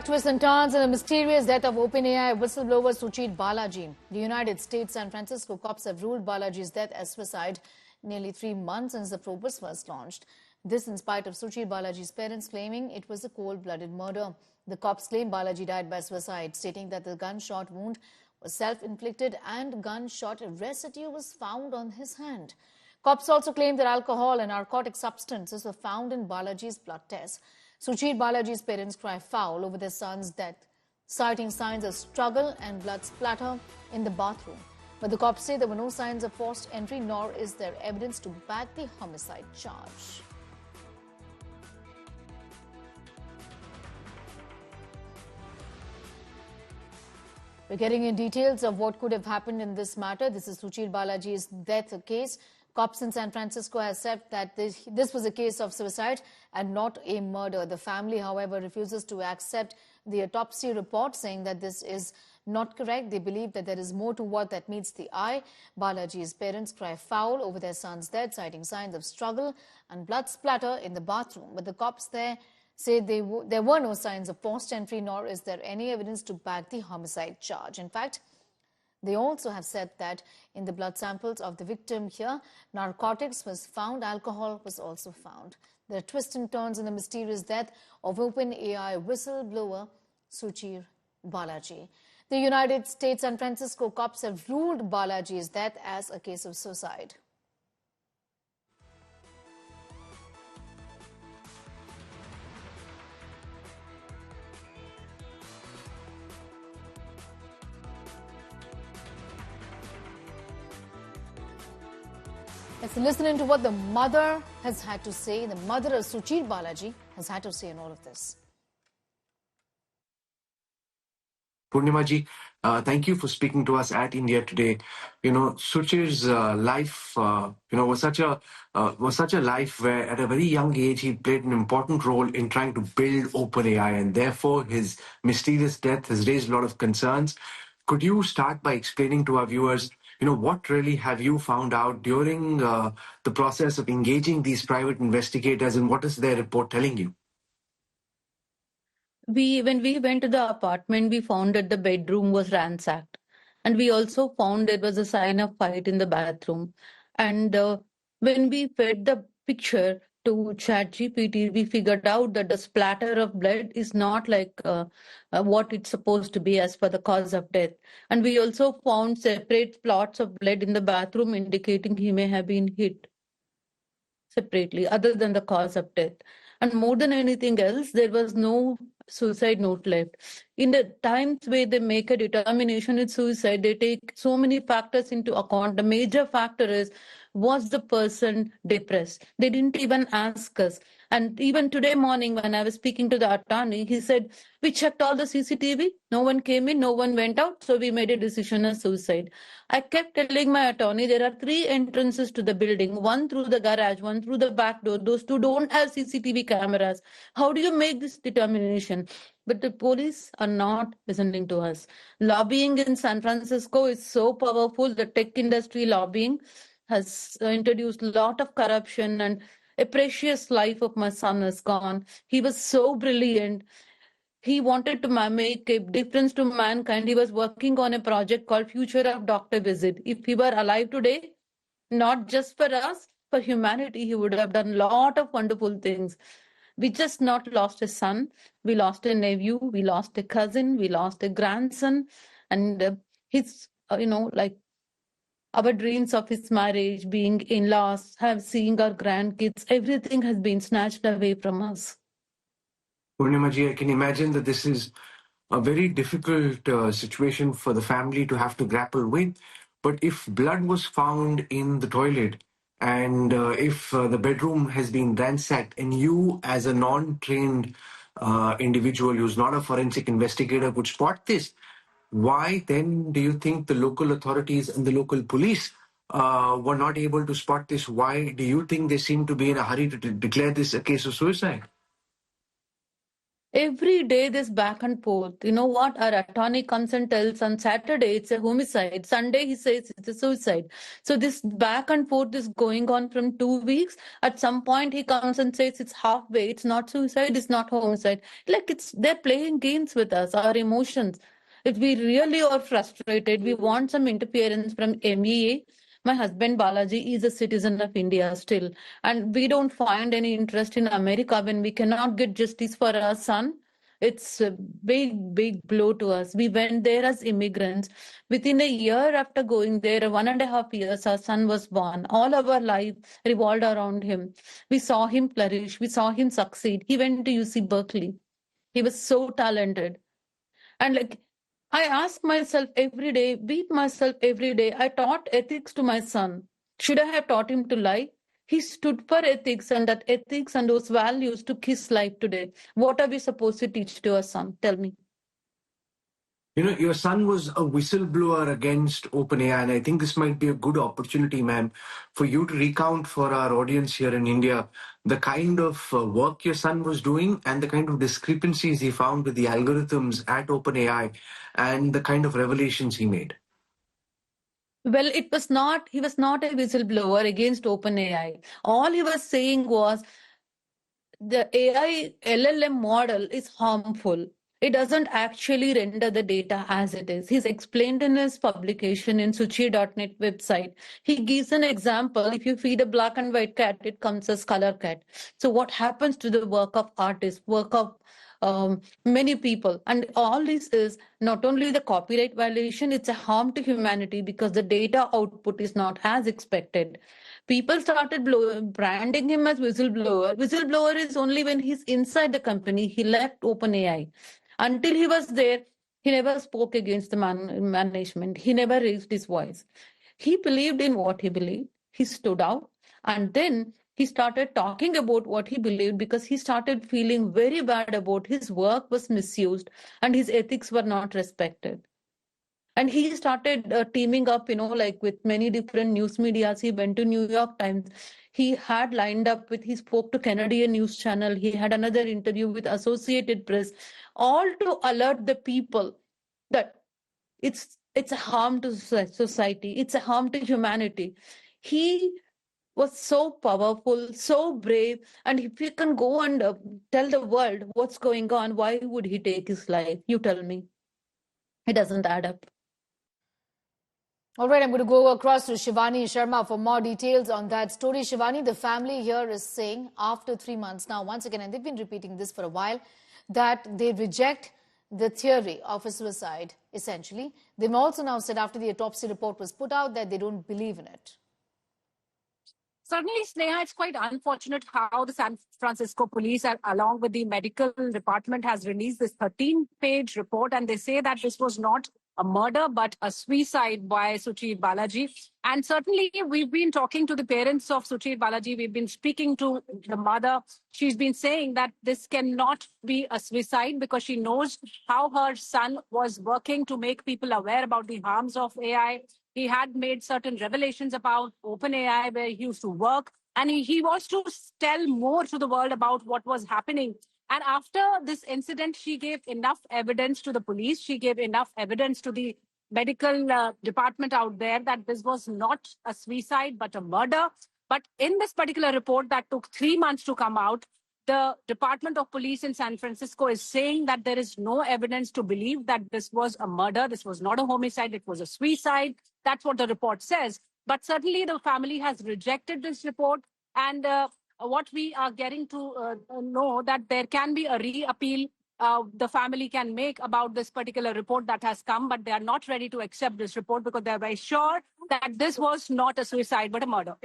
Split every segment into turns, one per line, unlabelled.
twists and turns in the mysterious death of OpenAI whistleblower Suchir Balaji. The United States San Francisco cops have ruled Balaji's death as suicide nearly 3 months since the probe was first launched. This in spite of Suchir Balaji's parents claiming it was a cold-blooded murder. The cops claim Balaji died by suicide, stating that the gunshot wound was self-inflicted and gunshot residue was found on his hand. Cops also claim that alcohol and narcotic substances were found in Balaji's blood test. Suchir Balaji's parents cry foul over their son's death, citing signs of struggle and blood splatter in the bathroom. But the cops say there were no signs of forced entry, nor is there evidence to back the homicide charge. We're getting in details of what could have happened in this matter. This is Suchir Balaji's death case. Cops in San Francisco have said that this was a case of suicide and not a murder. The family, however, refuses to accept the autopsy report, saying that this is not correct. They believe that there is more to what that meets the eye. Balaji's parents cry foul over their son's death, citing signs of struggle and blood splatter in the bathroom. But the cops there say there were no signs of forced entry, nor is there any evidence to back the homicide charge. In fact, they also have said that in the blood samples of the victim here, narcotics was found, alcohol was also found. There are twists and turns in the mysterious death of OpenAI whistleblower Suchir Balaji. The United States San Francisco cops have ruled Balaji's death as a case of suicide. Let's listen into what the mother has had to say. The mother of Suchir Balaji has had to say in all of this.
Purnima ji, thank you for speaking to us at India Today. You know, Suchir's life, was such a life where at a very young age he played an important role in trying to build OpenAI, and therefore his mysterious death has raised a lot of concerns. Could you start by explaining to our viewers, what really have you found out during the process of engaging these private investigators, and what is their report telling you?
When we went to the apartment, we found that the bedroom was ransacked. And we also found there was a sign of fight in the bathroom. And when we fed the picture to ChatGPT, we figured out that the splatter of blood is not like what it's supposed to be as per the cause of death. And we also found separate spots of blood in the bathroom, indicating he may have been hit separately, other than the cause of death. And more than anything else, there was no suicide note left. In the times where they make a determination it's suicide, they take so many factors into account. The major factor is, was the person depressed? They didn't even ask us. And even today morning, when I was speaking to the attorney, he said, we checked all the CCTV. No one came in, no one went out. So we made a decision of suicide. I kept telling my attorney, there are 3 entrances to the building, one through the garage, one through the back door. Those 2 don't have CCTV cameras. How do you make this determination? But the police are not listening to us. Lobbying in San Francisco is so powerful. The tech industry lobbying has introduced a lot of corruption, and a precious life of my son is gone. He was so brilliant. He wanted to make a difference to mankind. He was working on a project called Future of Doctor Visit. If he were alive today, not just for us, for humanity, he would have done a lot of wonderful things. We just not lost a son. We lost a nephew. We lost a cousin. We lost a grandson. And his, our dreams of his marriage, being in-laws, seeing our grandkids, everything has been snatched away from us.
Purnima ji, I can imagine that this is a very difficult situation for the family to have to grapple with. But if blood was found in the toilet, and if the bedroom has been ransacked, and you as a non-trained individual who's not a forensic investigator could spot this, why then do you think the local authorities and the local police were not able to spot this? Why do you think they seem to be in a hurry to declare this a case of suicide?
Every day this back and forth. You know what? Our attorney comes and tells on Saturday it's a homicide. Sunday he says it's a suicide. So this back and forth is going on from 2 weeks. At some point he comes and says it's halfway. It's not suicide. It's not homicide. Like they're playing games with us, our emotions. If we really are frustrated, we want some interference from MEA. My husband Balaji is a citizen of India still, and we don't find any interest in America when we cannot get justice for our son. It's a big, big blow to us. We went there as immigrants. Within a year after going there, 1.5 years, our son was born. All our life revolved around him. We saw him flourish. We saw him succeed. He went to UC Berkeley. He was so talented. And like, I ask myself every day, beat myself every day. I taught ethics to my son. Should I have taught him to lie? He stood for ethics, and that ethics and those values took his life today. What are we supposed to teach to our son? Tell me.
You know, your son was a whistleblower against OpenAI, and I think this might be a good opportunity, ma'am, for you to recount for our audience here in India the kind of work your son was doing and the kind of discrepancies he found with the algorithms at OpenAI and the kind of revelations he made.
Well, he was not a whistleblower against OpenAI. All he was saying was the AI LLM model is harmful. It doesn't actually render the data as it is. He's explained in his publication in Suchir.net website. He gives an example. If you feed a black and white cat, it comes as color cat. So what happens to the work of artists, work of many people? And all this is not only the copyright violation, it's a harm to humanity because the data output is not as expected. People started branding him as whistleblower. Whistleblower is only when he's inside the company. He left OpenAI. Until he was there, he never spoke against the management. He never raised his voice. He believed in what he believed. He stood out. And then he started talking about what he believed because he started feeling very bad about his work was misused and his ethics were not respected. And he started teaming up, like with many different news medias. He went to New York Times. He had lined up he spoke to Canadian news channel. He had another interview with Associated Press, all to alert the people that it's a harm to society. It's a harm to humanity. He was so powerful, so brave. And if he can go and tell the world what's going on, why would he take his life? You tell me. It doesn't add up.
All right, I'm going to go across to Shivani Sharma for more details on that story. Shivani, the family here is saying after 3 months now, once again, and they've been repeating this for a while, that they reject the theory of a suicide, essentially. They've also now said after the autopsy report was put out that they don't believe in it.
Certainly, Sneha, it's quite unfortunate how the San Francisco police, along with the medical department, has released this 13-page report, and they say that this was not a murder, but a suicide by Suchir Balaji. And certainly, we've been talking to the parents of Suchir Balaji. We've been speaking to the mother. She's been saying that this cannot be a suicide because she knows how her son was working to make people aware about the harms of AI. He had made certain revelations about OpenAI where he used to work, and he wants to tell more to the world about what was happening. And after this incident, she gave enough evidence to the police. She gave enough evidence to the medical department out there that this was not a suicide, but a murder. But in this particular report that took 3 months to come out, the Department of Police in San Francisco is saying that there is no evidence to believe that this was a murder. This was not a homicide. It was a suicide. That's what the report says. But certainly the family has rejected this report. And what we are getting to know that there can be a re-appeal the family can make about this particular report that has come, but they are not ready to accept this report because they're very sure that this was not a suicide, but a murder.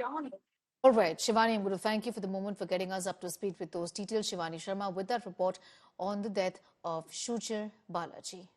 All right, Shivani, I'm going to thank you for the moment for getting us up to speed with those details. Shivani Sharma with that report on the death of Suchir Balaji.